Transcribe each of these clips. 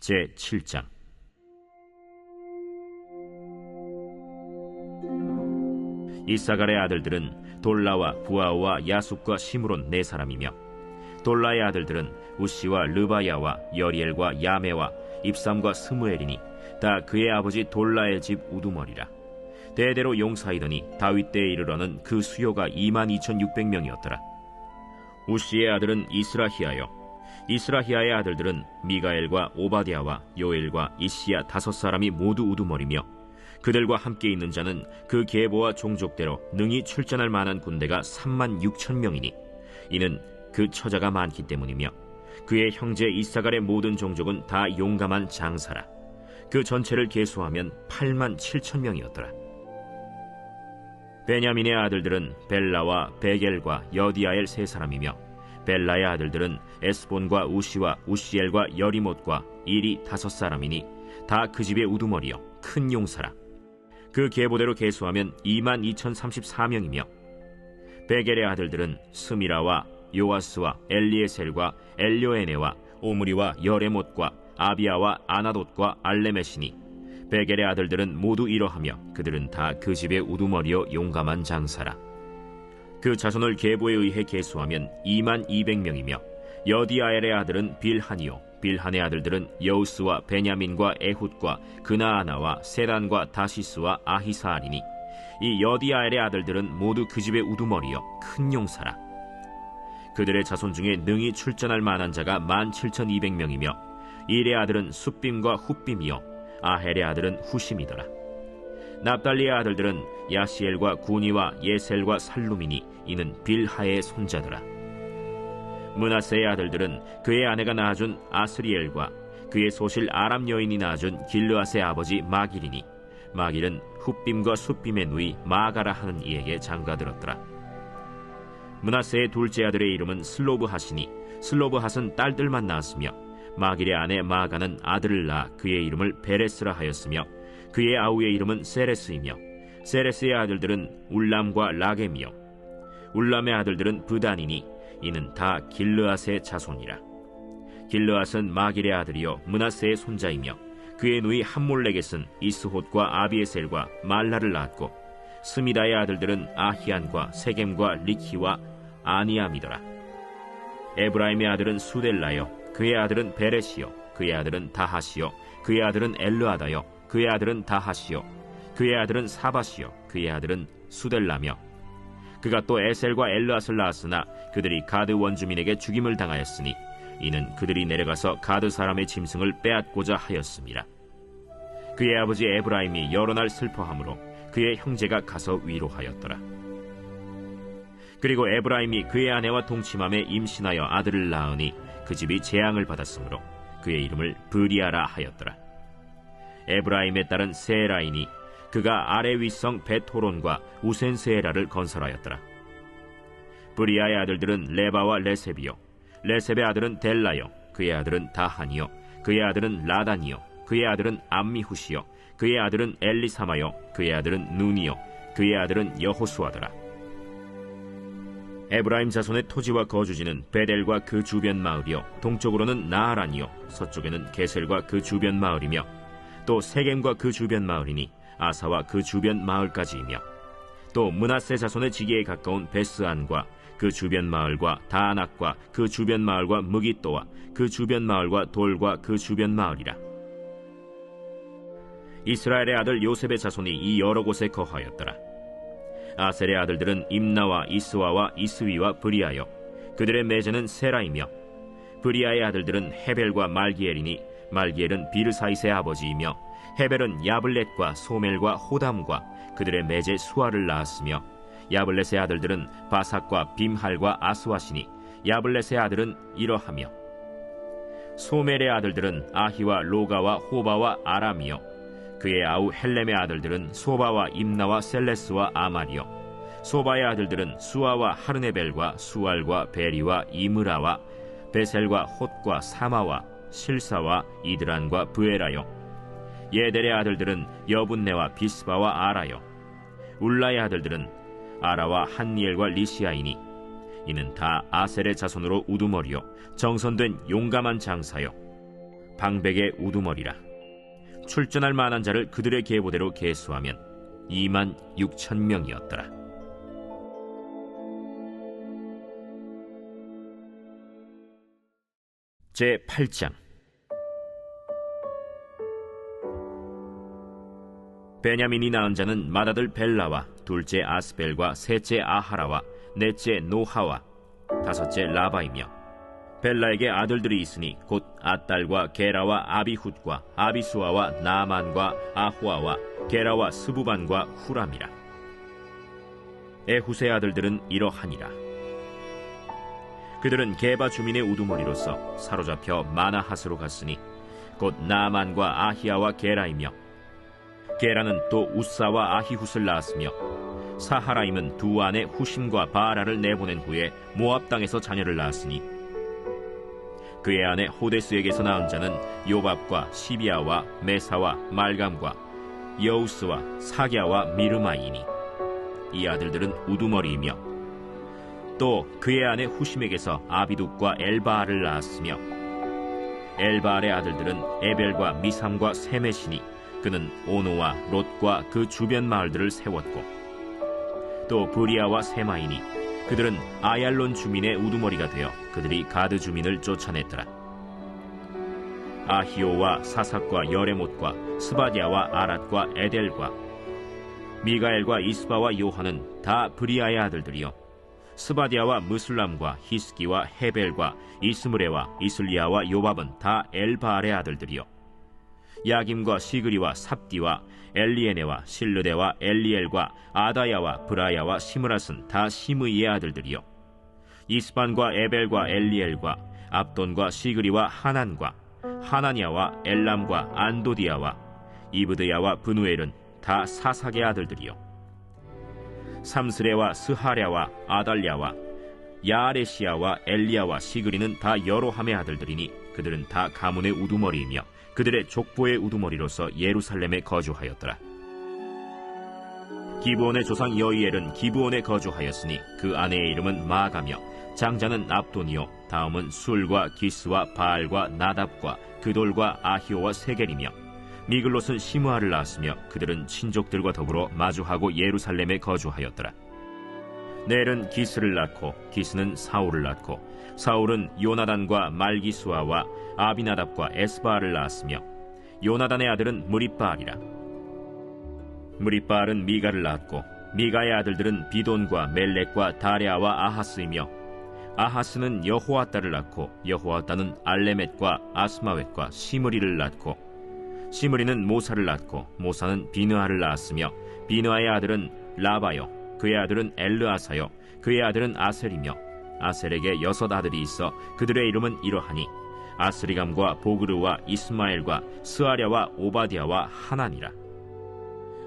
제7장. 이사갈의 아들들은 돌라와 부아와 야숫과 시므론 네 사람이며, 돌라의 아들들은 우시와 르바야와 여리엘과 야메와 입삼과 스무엘이니 다 그의 아버지 돌라의 집 우두머리라. 대대로 용사이더니 다윗 때에 이르러는 그 수요가 22,600명이었더라. 우시의 아들은 이스라히야요, 이스라히야의 아들들은 미가엘과 오바댜와 요엘과 이시야 5사람이 모두 우두머리며, 그들과 함께 있는 자는 그 계보와 종족대로 능히 출전할 만한 군대가 36,000명이니 이는 그 처자가 많기 때문이며, 그의 형제 이사갈의 모든 종족은 다 용감한 장사라. 그 전체를 계수하면 87,000명이었더라. 베냐민의 아들들은 벨라와 베겔과 여디아엘 세 사람이며, 벨라의 아들들은 에스본과 우시와 우시엘과 여리못과 일이 5사람이니 다 그 집의 우두머리요 큰 용사라. 그 계보대로 계수하면 22,034명이며, 베겔의 아들들은 스미라와 요아스와 엘리에셀과 엘료에네와 오므리와 여레못과 아비아와 아나돗과 알레메시니, 베겔의 아들들은 모두 이러하며 그들은 다 그 집의 우두머리요 용감한 장사라. 그 자손을 계보에 의해 계수하면 22,200명이며, 여디아엘의 아들은 빌하니요, 빌한의 아들들은 여우스와 베냐민과 에훗과 그나아나와 세단과 다시스와 아히사알이니 이 여디아엘의 아들들은 모두 그 집의 우두머리요 큰 용사라. 그들의 자손 중에 능히 출전할 만한 자가 17,200명이며, 일의 아들은 숫빔과 훗빔이요 아헬의 아들은 후심이더라. 납달리의 아들들은 야시엘과 구니와 예셀과 살루미니 이는 빌하의 손자더라. 므낫세의 아들들은 그의 아내가 낳아준 아스리엘과 그의 소실 아람 여인이 낳아준 길르앗의 아버지 마길이니, 마길은 훗빔과 숫빔의 누이 마가라 하는 이에게 장가들었더라. 므낫세의 둘째 아들의 이름은 슬로브핫이니 슬로브핫은 딸들만 낳았으며, 마길의 아내 마가는 아들을 낳아 그의 이름을 베레스라 하였으며, 그의 아우의 이름은 세레스이며, 세레스의 아들들은 울람과 라겜이요, 울람의 아들들은 브단이니 이는 다 길르앗의 자손이라. 길르앗은 마길의 아들이요 므낫세의 손자이며, 그의 누이 함몰렉겟은 이스톳과 아비에셀과 말라를 낳았고, 스미다의 아들들은 아히안과 세겜과 리키와 아니암이더라. 에브라임의 아들은 수델라요, 그의 아들은 베레시요, 그의 아들은 다하시요, 그의 아들은 엘르아다요, 그의 아들은 다하시요, 그의 아들은 사바시요, 그의 아들은 수델라며, 그가 또 에셀과 엘르앗을 낳았으나 그들이 가드 원주민에게 죽임을 당하였으니 이는 그들이 내려가서 가드 사람의 짐승을 빼앗고자 하였습니다. 그의 아버지 에브라임이 여러 날 슬퍼하므로 그의 형제가 가서 위로하였더라. 그리고 에브라임이 그의 아내와 동침함에 임신하여 아들을 낳으니 그 집이 재앙을 받았으므로 그의 이름을 브리아라 하였더라. 에브라임의 딸은 세라이니 그가 아래 윗성 베토론과 우센세에라를 건설하였더라. 브리아의 아들들은 레바와 레셉이요, 레셉의 아들은 델라요, 그의 아들은 다하니요, 그의 아들은 라다니요, 그의 아들은 암미후시요, 그의 아들은 엘리사마요, 그의 아들은 눈이요, 그의 아들은 여호수아더라. 에브라임 자손의 토지와 거주지는 베델과 그 주변 마을이요, 동쪽으로는 나하란이요, 서쪽에는 게셀과 그 주변 마을이며, 또 세겜과 그 주변 마을이니 아사와 그 주변 마을까지이며, 또 므낫세 자손의 지기에 가까운 베스안과 그 주변 마을과 다안악과 그 주변 마을과 무깃도와 그 주변 마을과 돌과 그 주변 마을이라. 이스라엘의 아들 요셉의 자손이 이 여러 곳에 거하였더라. 아셀의 아들들은 임나와 이스와와 이스위와 브리아요, 그들의 매제는 세라이며, 브리아의 아들들은 헤벨과 말기엘이니 말기엘은 비르사이스의 아버지이며, 헤벨은 야블렛과 소멜과 호담과 그들의 매제 수아를 낳았으며, 야블렛의 아들들은 바삭과 빔할과 아스와시니 야블렛의 아들은 이러하며, 소멜의 아들들은 아히와 로가와 호바와 아람이요, 그의 아우 헬렘의 아들들은 소바와 임나와 셀레스와 아말이요, 소바의 아들들은 수아와 하르네벨과 수알과 베리와 이므라와 베셀과 톳과 사마와 실사와 이드란과 브에라요, 예델의 아들들은 여분네와 비스바와 아라요, 울라의 아들들은 아라와 한니엘과 리시아이니 이는 다 아셀의 자손으로 우두머리요 정선된 용감한 장사요. 방백의 우두머리라. 출전할 만한 자를 그들의 계보대로 계수하면 26,000명이었더라. 제8장. 베냐민이 낳은 자는 맏아들 벨라와 둘째 아스벨과 셋째 아하라와 넷째 노하와 다섯째 라바이며, 벨라에게 아들들이 있으니 곧 아딸과 게라와 아비훗과 아비수아와 나만과 아호아와 게라와 스부반과 후람이라. 에훗의 아들들은 이러하니라. 그들은 게바 주민의 우두머리로서 사로잡혀 마나핫으로 갔으니 곧 나만과 아히야와 게라이며, 게라는 또 우사와 아히훗을 낳았으며, 사하라임은 두 아내 후심과 바라를 내보낸 후에 모압 땅에서 자녀를 낳았으니, 그의 아내 호데스에게서 낳은 자는 요밥과 시비아와 메사와 말감과 여우스와 사갸와 미르마이니, 이 아들들은 우두머리이며, 또 그의 아내 후심에게서 아비둑과 엘바알을 낳았으며, 엘바알의 아들들은 에벨과 미삼과 세메시니, 그는 오노와 롯과 그 주변 마을들을 세웠고, 또 브리아와 세마이니, 그들은 아얄론 주민의 우두머리가 되어 그들이 가드 주민을 쫓아냈더라. 아히오와 사삭과 여레못과 스바디아와 아랏과 에델과 미가엘과 이스바와 요한은 다 브리아의 아들들이요, 스바디아와 무슬람과 히스기와 헤벨과 이스므레와 이슬리아와 요밥은 다 엘바알의 아들들이요, 야김과 시그리와 삽디와 엘리에네와 실르데와 엘리엘과 아다야와 브라야와 시므랏은 다 시므이의 아들들이요, 이스반과 에벨과 엘리엘과 압돈과 시그리와 하난과 하나냐와 엘람과 안도디아와 이브드야와 브누엘은 다 사삭의 아들들이요, 삼스레와 스하랴와 아달랴와 야아레시아와 엘리야와 시그리는 다 여로함의 아들들이니 그들은 다 가문의 우두머리이며 그들의 족보의 우두머리로서 예루살렘에 거주하였더라. 기브온의 조상 여이엘은 기브온에 거주하였으니 그 아내의 이름은 마가며, 장자는 압돈이요, 다음은 술과 기스와 바알과 나답과 그돌과 아히오와 세겔이며, 미글롯은 시므아를 낳았으며 그들은 친족들과 더불어 마주하고 예루살렘에 거주하였더라. 넬은 기스를 낳고 기스는 사울을 낳고 사울은 요나단과 말기수아와 아비나답과 에스바알을 낳았으며, 요나단의 아들은 무리바알이라. 무리바알은 미가를 낳았고 미가의 아들들은 비돈과 멜렉과 다레아와 아하스이며, 아하스는 여호아따를 낳고 여호아따는 알레멧과 아스마웻과 시므리를 낳고 시므리는 모사를 낳고 모사는 비느하를 낳았으며, 비느하의 아들은 라바요, 그의 아들은 엘르아사요, 그의 아들은 아셀이며, 아셀에게 6 아들이 있어 그들의 이름은 이러하니 아스리감과 보그르와 이스마엘과 스아랴와 오바디아와 하난이라.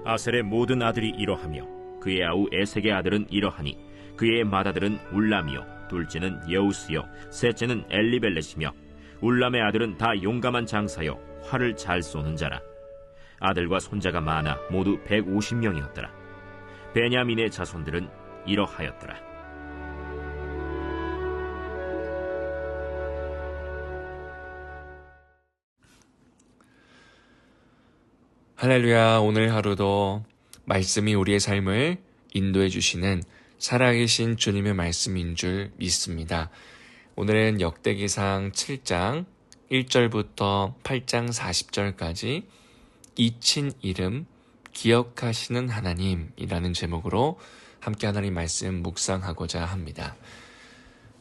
아셀의 모든 아들이 이러하며 그의 아우 에색의 아들은 이러하니 그의 맏아들은 울람이요, 둘째는 여우스요, 셋째는 엘리벨렛이며, 울람의 아들은 다 용감한 장사요, 활을 잘 쏘는 자라. 아들과 손자가 많아 모두 150명이었더라. 베냐민의 자손들은 이러하였더라. 할렐루야. 오늘 하루도 말씀이 우리의 삶을 인도해 주시는 살아계신 주님의 말씀인 줄 믿습니다. 오늘은 역대기상 7장 1절부터 8장 40절까지 잊힌 이름 기억하시는 하나님이라는 제목으로 함께 하나님 말씀 묵상하고자 합니다.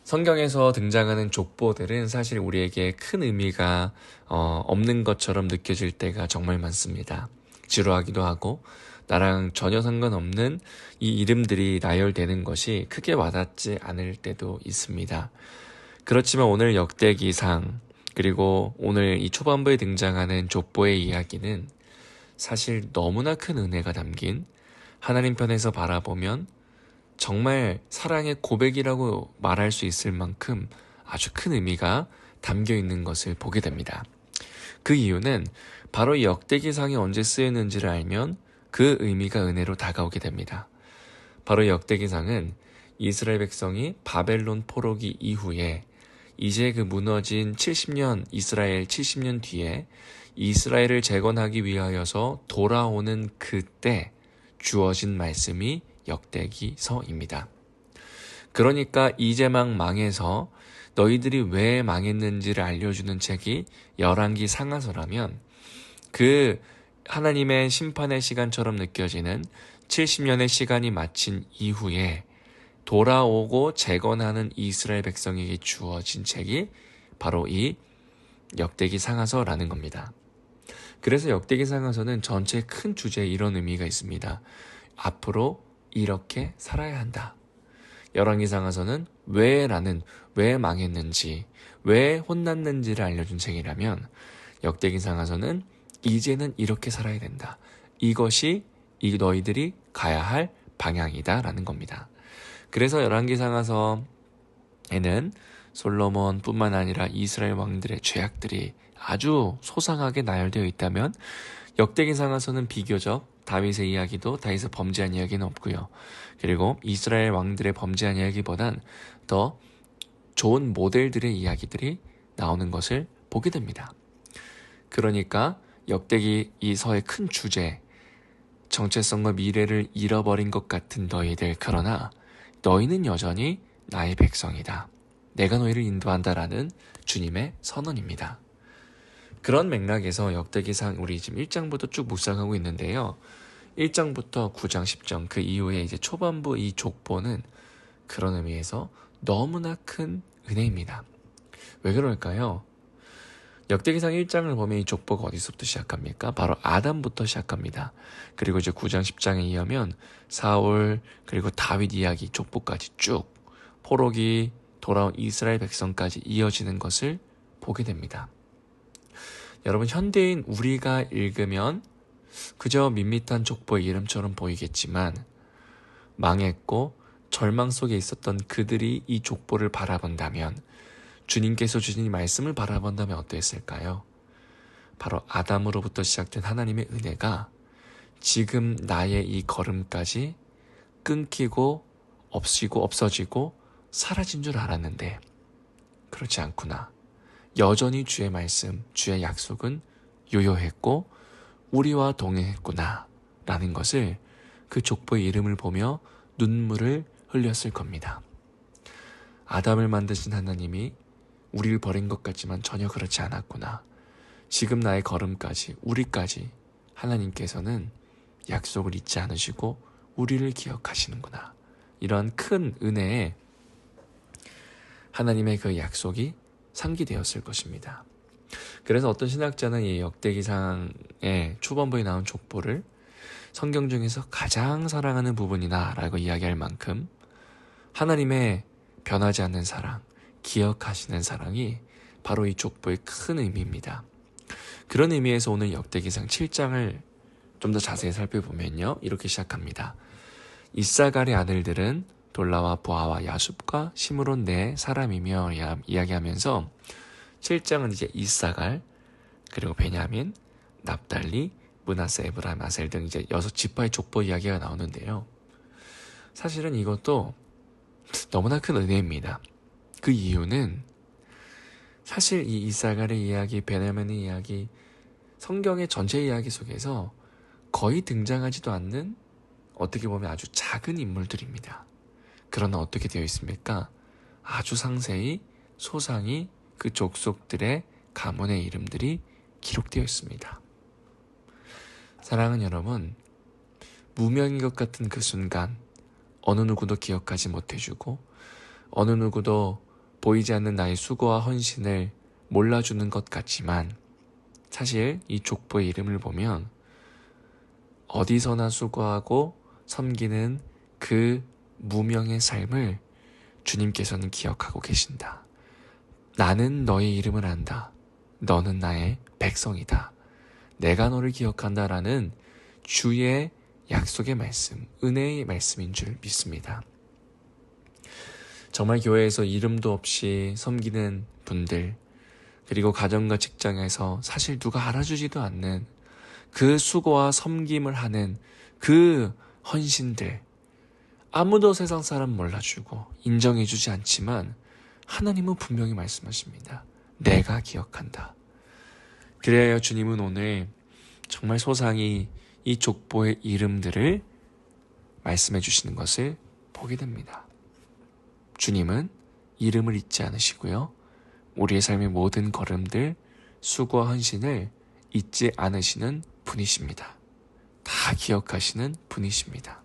성경에서 등장하는 족보들은 사실 우리에게 큰 의미가 없는 것처럼 느껴질 때가 정말 많습니다. 지루하기도 하고 나랑 전혀 상관없는 이 이름들이 나열되는 것이 크게 와닿지 않을 때도 있습니다. 그렇지만 오늘 역대기상 그리고 오늘 이 초반부에 등장하는 족보의 이야기는 사실 너무나 큰 은혜가 담긴, 하나님 편에서 바라보면 정말 사랑의 고백이라고 말할 수 있을 만큼 아주 큰 의미가 담겨 있는 것을 보게 됩니다. 그 이유는 바로 이 역대기상이 언제 쓰였는지를 알면 그 의미가 은혜로 다가오게 됩니다. 바로 역대기상은 이스라엘 백성이 바벨론 포로기 이후에 이제 그 무너진 70년, 이스라엘 70년 뒤에 이스라엘을 재건하기 위하여서 돌아오는 그때 주어진 말씀이 역대기서입니다. 그러니까 이제 막 망해서 너희들이 왜 망했는지를 알려주는 책이 열왕기 상하서라면 그 하나님의 심판의 시간처럼 느껴지는 70년의 시간이 마친 이후에 돌아오고 재건하는 이스라엘 백성에게 주어진 책이 바로 이 역대기 상하서라는 겁니다. 그래서 역대기 상하서는 전체 큰 주제에 이런 의미가 있습니다. 앞으로 이렇게 살아야 한다. 열왕기 상하서는 왜 망했는지, 왜 혼났는지를 알려준 책이라면 역대기 상하서는 이제는 이렇게 살아야 된다. 이것이 너희들이 가야 할 방향이다 라는 겁니다. 그래서 열왕기 상하서에는 솔로몬뿐만 아니라 이스라엘 왕들의 죄악들이 아주 소상하게 나열되어 있다면 역대기 상하서는 비교적 다윗의 이야기도 다윗의 범죄한 이야기는 없고요. 그리고 이스라엘 왕들의 범죄한 이야기보단 더 좋은 모델들의 이야기들이 나오는 것을 보게 됩니다. 그러니까 역대기 이 서의 큰 주제, 정체성과 미래를 잃어버린 것 같은 너희들, 그러나 너희는 여전히 나의 백성이다. 내가 너희를 인도한다라는 주님의 선언입니다. 그런 맥락에서 역대기상 우리 지금 1장부터 쭉 묵상하고 있는데요. 1장부터 9장 10장 그 이후에 이제 초반부 이 족보는 그런 의미에서 너무나 큰 은혜입니다. 왜 그럴까요? 역대기상 1장을 보면 이 족보가 어디서부터 시작합니까? 바로 아담부터 시작합니다. 그리고 이제 9장 10장에 이으면 사울 그리고 다윗 이야기 족보까지 쭉 포로기 돌아온 이스라엘 백성까지 이어지는 것을 보게 됩니다. 여러분, 현대인 우리가 읽으면 그저 밋밋한 족보의 이름처럼 보이겠지만 망했고 절망 속에 있었던 그들이 이 족보를 바라본다면, 주님께서 주신 이 말씀을 바라본다면 어땠을까요? 바로 아담으로부터 시작된 하나님의 은혜가 지금 나의 이 걸음까지 끊기고 없어지고 사라진 줄 알았는데 그렇지 않구나. 여전히 주의 말씀, 주의 약속은 유효했고 우리와 동행했구나 라는 것을 그 족보의 이름을 보며 눈물을 흘렸을 겁니다. 아담을 만드신 하나님이 우리를 버린 것 같지만 전혀 그렇지 않았구나. 지금 나의 걸음까지, 우리까지 하나님께서는 약속을 잊지 않으시고 우리를 기억하시는구나. 이런 큰 은혜에 하나님의 그 약속이 상기되었을 것입니다. 그래서 어떤 신학자는 이 역대기상의 초반부에 나온 족보를 성경 중에서 가장 사랑하는 부분이다 라고 이야기할 만큼 하나님의 변하지 않는 사랑, 기억하시는 사랑이 바로 이 족보의 큰 의미입니다. 그런 의미에서 오늘 역대기상 7장을 좀 더 자세히 살펴보면요, 이렇게 시작합니다. 이사갈의 아들들은 돌라와 부하와 야숲과 시므론 네 사람이며 이야기하면서 7장은 이제 이사갈, 그리고 베냐민, 납달리, 므낫세, 에브라임, 아셀 등 이제 6지파의 족보 이야기가 나오는데요. 사실은 이것도 너무나 큰 은혜입니다. 그 이유는 사실 이 이사갈의 이야기, 베냐민의 이야기, 성경의 전체 이야기 속에서 거의 등장하지도 않는 어떻게 보면 아주 작은 인물들입니다. 그러나 어떻게 되어 있습니까? 아주 상세히 소상히 그 족속들의 가문의 이름들이 기록되어 있습니다. 사랑하는 여러분, 무명인 것 같은 그 순간 어느 누구도 기억하지 못해주고 어느 누구도 보이지 않는 나의 수고와 헌신을 몰라주는 것 같지만 사실 이 족보의 이름을 보면 어디서나 수고하고 섬기는 그 무명의 삶을 주님께서는 기억하고 계신다. 나는 너의 이름을 안다. 너는 나의 백성이다. 내가 너를 기억한다라는 주의 약속의 말씀, 은혜의 말씀인 줄 믿습니다. 정말 교회에서 이름도 없이 섬기는 분들, 그리고 가정과 직장에서 사실 누가 알아주지도 않는 그 수고와 섬김을 하는 그 헌신들, 아무도 세상 사람 몰라주고 인정해주지 않지만 하나님은 분명히 말씀하십니다. 내가 기억한다. 그래야 주님은 오늘 정말 소상히 이 족보의 이름들을 말씀해 주시는 것을 보게 됩니다. 주님은 이름을 잊지 않으시고요. 우리의 삶의 모든 걸음들, 수고와 헌신을 잊지 않으시는 분이십니다. 다 기억하시는 분이십니다.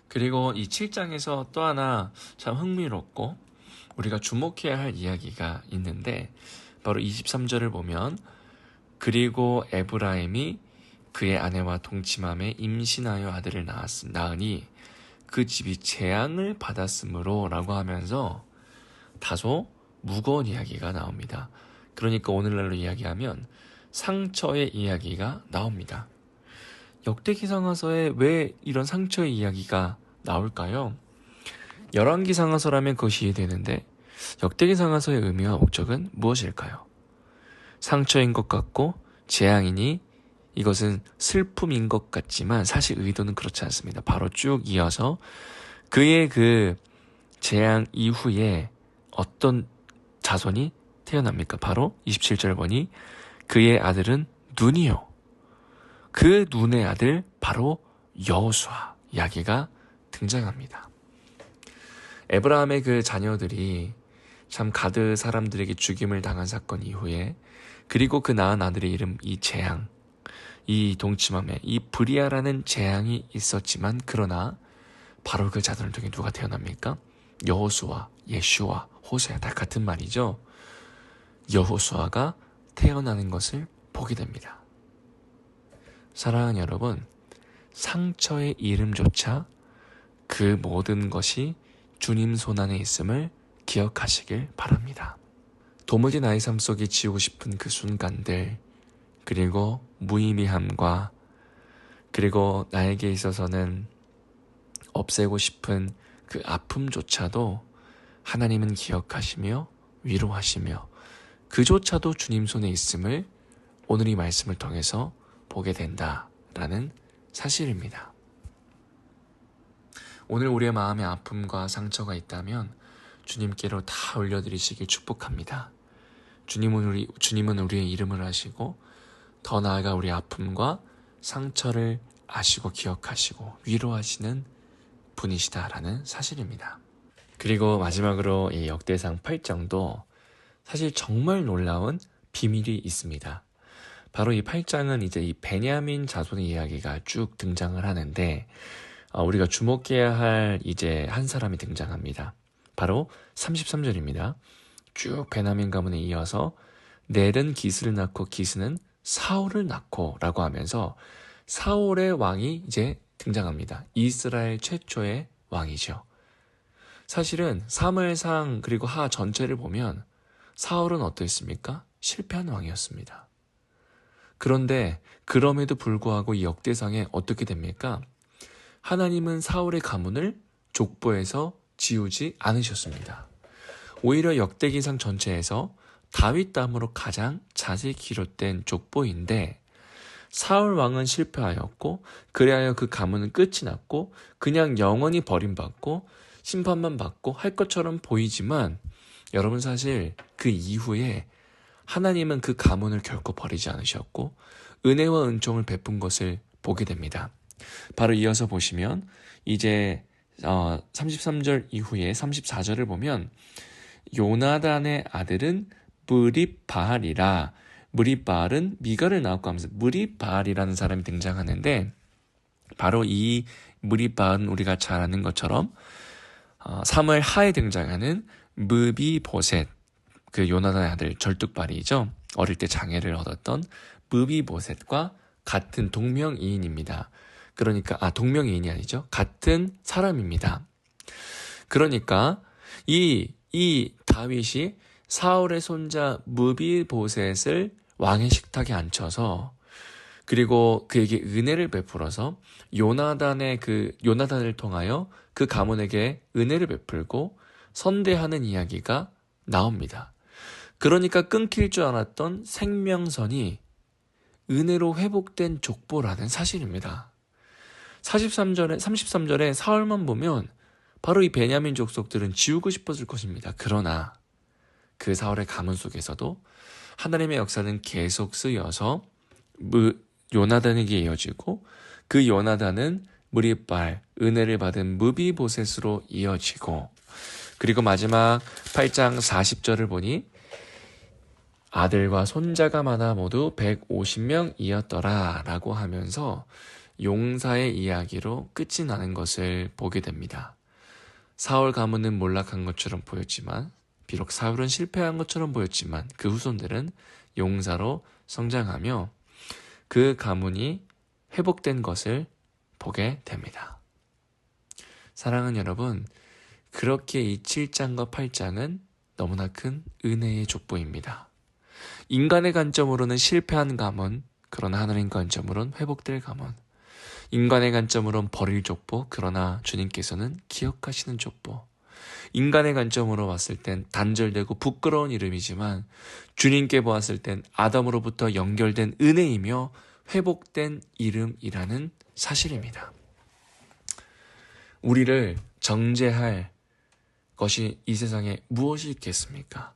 그리고 이 7장에서 또 하나 참 흥미롭고 우리가 주목해야 할 이야기가 있는데 바로 23절을 보면 그리고 에브라임이 그의 아내와 동침함에 임신하여 아들을 낳으니 그 집이 재앙을 받았으므로 라고 하면서 다소 무거운 이야기가 나옵니다. 그러니까 오늘날로 이야기하면 상처의 이야기가 나옵니다. 역대기상하서에 왜 이런 상처의 이야기가 나올까요? 열왕기상하서라면 그것이 이해되는데 역대기상하서의 의미와 목적은 무엇일까요? 상처인 것 같고 재앙이니 이것은 슬픔인 것 같지만 사실 의도는 그렇지 않습니다. 바로 쭉 이어서 그의 그 재앙 이후에 어떤 자손이 태어납니까? 바로 27절 보니 그의 아들은 눈이요. 그 눈의 아들 바로 여호수아 이야기가 등장합니다. 에브라함의 그 자녀들이 참 가드 사람들에게 죽임을 당한 사건 이후에 그리고 그 낳은 아들의 이름 이 재앙, 이 동침함에 이 브리아라는 재앙이 있었지만 그러나 바로 그 자손을 통해 누가 태어납니까? 여호수아, 예슈아, 호세아 다 같은 말이죠. 여호수아가 태어나는 것을 보게 됩니다. 사랑하는 여러분, 상처의 이름조차 그 모든 것이 주님 손안에 있음을 기억하시길 바랍니다. 도무지 나의 삶 속에 지우고 싶은 그 순간들, 그리고 무의미함과 그리고 나에게 있어서는 없애고 싶은 그 아픔조차도 하나님은 기억하시며 위로하시며 그조차도 주님 손에 있음을 오늘 이 말씀을 통해서 보게 된다라는 사실입니다. 오늘 우리의 마음에 아픔과 상처가 있다면 주님께로 다 올려드리시길 축복합니다. 주님은 우리의 이름을 아시고 더 나아가 우리의 아픔과 상처를 아시고 기억하시고 위로하시는 분이시다라는 사실입니다. 그리고 마지막으로 이 역대상 8장도 사실 정말 놀라운 비밀이 있습니다. 바로 이 8장은 이제 이 베냐민 자손의 이야기가 쭉 등장을 하는데 우리가 주목해야 할 이제 한 사람이 등장합니다. 바로 33절입니다. 쭉 베냐민 가문에 이어서 넬은 기스를 낳고 기스는 사울을 낳고 라고 하면서 사울의 왕이 이제 등장합니다. 이스라엘 최초의 왕이죠. 사실은 사무엘상 그리고 하 전체를 보면 사울은 어떠했습니까? 실패한 왕이었습니다. 그런데 그럼에도 불구하고 이 역대상에 어떻게 됩니까? 하나님은 사울의 가문을 족보에서 지우지 않으셨습니다. 오히려 역대기상 전체에서 다윗 다음으로 가장 자세히 기록된 족보인데 사울 왕은 실패하였고 그리하여 그 가문은 끝이 났고 그냥 영원히 버림받고 심판만 받고 할 것처럼 보이지만 여러분 사실 그 이후에 하나님은 그 가문을 결코 버리지 않으셨고 은혜와 은총을 베푼 것을 보게 됩니다. 바로 이어서 보시면 이제 33절 이후에 34절을 보면 요나단의 아들은 무립바알이라 무립바알은 미가를 낳았고 하면서 무립바알이라는 사람이 등장하는데 바로 이 무립바알은 우리가 잘 아는 것처럼 사무엘 하에 등장하는 무비보셋 그 요나단의 아들 절뚝발이죠. 어릴 때 장애를 얻었던 무비보셋과 같은 동명이인입니다. 그러니까 동명이인이 아니죠. 같은 사람입니다. 그러니까 이 다윗이 사울의 손자 무비보셋을 왕의 식탁에 앉혀서 그리고 그에게 은혜를 베풀어서 요나단을 통하여 그 가문에게 은혜를 베풀고 선대하는 이야기가 나옵니다. 그러니까 끊길 줄 알았던 생명선이 은혜로 회복된 족보라는 사실입니다. 33절에 사울만 보면 바로 이 베냐민 족속들은 지우고 싶었을 것입니다. 그러나 그 사울의 가문 속에서도 하나님의 역사는 계속 쓰여서 요나단에게 이어지고 그 요나단은 무리발, 은혜를 받은 무비보셋으로 이어지고 그리고 마지막 8장 40절을 보니 아들과 손자가 많아 모두 150명이었더라 라고 하면서 용사의 이야기로 끝이 나는 것을 보게 됩니다. 사울 가문은 몰락한 것처럼 보였지만 비록 사울은 실패한 것처럼 보였지만 그 후손들은 용사로 성장하며 그 가문이 회복된 것을 보게 됩니다. 사랑하는 여러분, 그렇게 이 7장과 8장은 너무나 큰 은혜의 족보입니다. 인간의 관점으로는 실패한 가문, 그러나 하나님 관점으로는 회복될 가문. 인간의 관점으로는 버릴 족보, 그러나 주님께서는 기억하시는 족보. 인간의 관점으로 봤을 땐 단절되고 부끄러운 이름이지만 주님께 보았을 땐 아담으로부터 연결된 은혜이며 회복된 이름이라는 사실입니다. 우리를 정죄할 것이 이 세상에 무엇이 있겠습니까?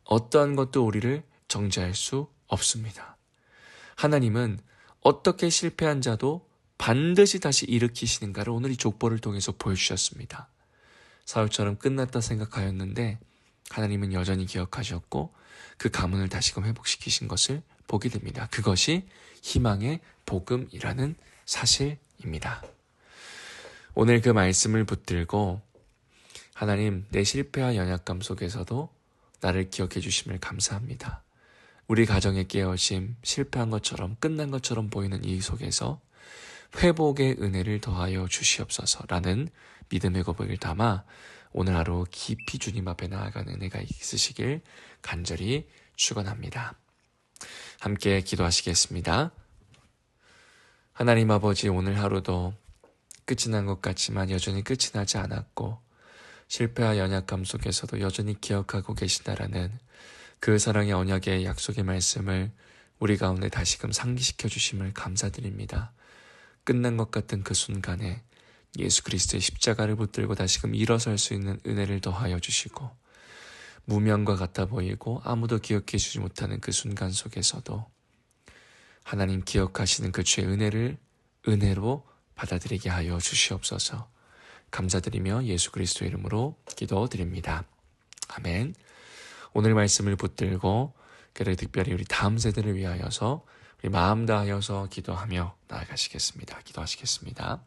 어떠한 것도 우리를 정죄할 수 없습니다. 하나님은 어떻게 실패한 자도 반드시 다시 일으키시는가를 오늘 이 족보를 통해서 보여주셨습니다. 사울처럼 끝났다 생각하였는데 하나님은 여전히 기억하셨고 그 가문을 다시금 회복시키신 것을 보게 됩니다. 그것이 희망의 복음이라는 사실입니다. 오늘 그 말씀을 붙들고 하나님, 내 실패와 연약감 속에서도 나를 기억해 주심을 감사합니다. 우리 가정의 깨어짐, 실패한 것처럼 끝난 것처럼 보이는 이 속에서 회복의 은혜를 더하여 주시옵소서라는 믿음의 고백을 담아 오늘 하루 깊이 주님 앞에 나아가는 은혜가 있으시길 간절히 축원합니다. 함께 기도하시겠습니다. 하나님 아버지, 오늘 하루도 끝이 난 것 같지만 여전히 끝이 나지 않았고 실패와 연약감 속에서도 여전히 기억하고 계신다라는 그 사랑의 언약의 약속의 말씀을 우리 가운데 다시금 상기시켜 주심을 감사드립니다. 끝난 것 같은 그 순간에 예수 그리스도의 십자가를 붙들고 다시금 일어설 수 있는 은혜를 더하여 주시고 무명과 같아 보이고 아무도 기억해 주지 못하는 그 순간 속에서도 하나님 기억하시는 그 주의 은혜를 은혜로 받아들이게 하여 주시옵소서. 감사드리며 예수 그리스도의 이름으로 기도드립니다. 아멘. 오늘 말씀을 붙들고 그래 특별히 우리 다음 세대를 위하여서 우리 마음 다하여서 기도하며 나아가시겠습니다. 기도하시겠습니다.